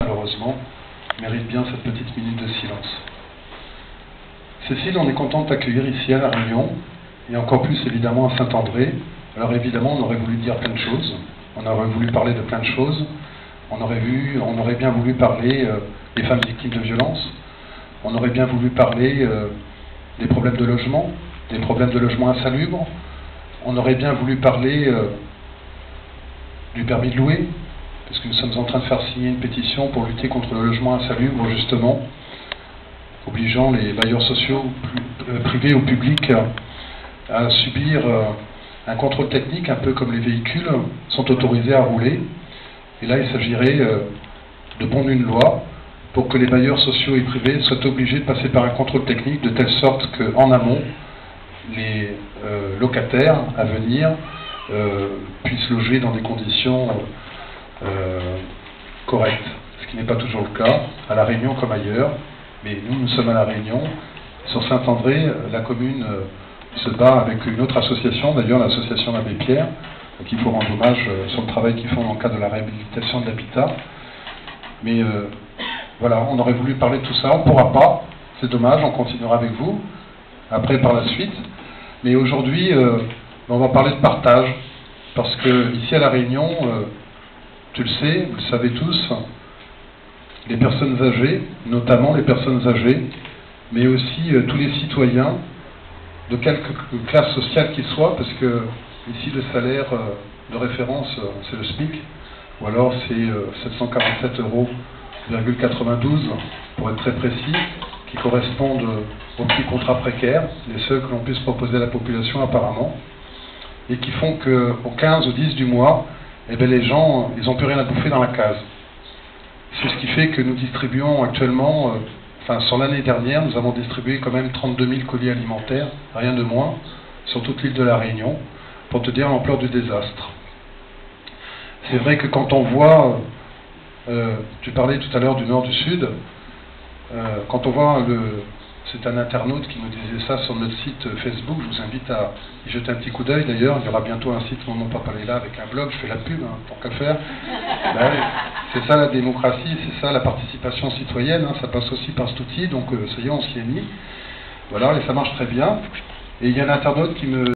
malheureusement, mérite bien cette petite minute de silence. Cécile, on est content de t'accueillir ici à La Réunion, et encore plus évidemment à Saint-André. Alors évidemment, on aurait voulu dire plein de choses, on aurait voulu parler de plein de choses, on aurait bien voulu parler des femmes victimes de violences, on aurait bien voulu parler des problèmes de logement, des problèmes de logement insalubres, on aurait bien voulu parler du permis de louer, parce que nous sommes en train de faire signer une pétition pour lutter contre le logement insalubre, justement, obligeant les bailleurs sociaux, privés ou publics, à subir un contrôle technique, un peu comme les véhicules sont autorisés à rouler. Et là, il s'agirait de pondre une loi pour que les bailleurs sociaux et privés soient obligés de passer par un contrôle technique, de telle sorte qu'en amont, les locataires à venir puissent loger dans des conditions correctes, ce qui n'est pas toujours le cas, à La Réunion comme ailleurs. Mais nous sommes à La Réunion. Sur Saint-André, la commune se bat avec une autre association, d'ailleurs l'association L'Abbé Pierre, qui faut rendre hommage sur le travail qu'ils font dans le cadre de la réhabilitation de l'habitat. Mais voilà, on aurait voulu parler de tout ça, on ne pourra pas, c'est dommage, on continuera avec vous, après par la suite. Mais aujourd'hui, on va parler de partage, parce que ici à La Réunion, tu le sais, vous le savez tous, les personnes âgées, notamment les personnes âgées, mais aussi tous les citoyens, de quelque classe sociale qu'ils soient, parce que ici le salaire de référence, c'est le SMIC, ou alors c'est 747,92 € pour être très précis, qui correspondent aux petits contrats précaires, les seuls que l'on puisse proposer à la population apparemment, et qui font qu'au 15 ou 10 du mois, eh bien, les gens, ils n'ont plus rien à bouffer dans la case. C'est ce qui fait que nous distribuons actuellement, sur l'année dernière, nous avons distribué quand même 32 000 colis alimentaires, rien de moins, sur toute l'île de La Réunion, pour te dire l'ampleur du désastre. C'est vrai que quand on voit, tu parlais tout à l'heure du nord, du sud, quand on voit c'est un internaute qui nous disait ça sur notre site Facebook, je vous invite à y jeter un petit coup d'œil d'ailleurs, il y aura bientôt un site Mon Papa est là avec un blog, je fais la pub, tant qu'à faire. Ben, c'est ça la démocratie, c'est ça la participation citoyenne, ça passe aussi par cet outil, donc ça y est, on s'y est mis. Voilà, et ça marche très bien. Et il y a un internaute qui me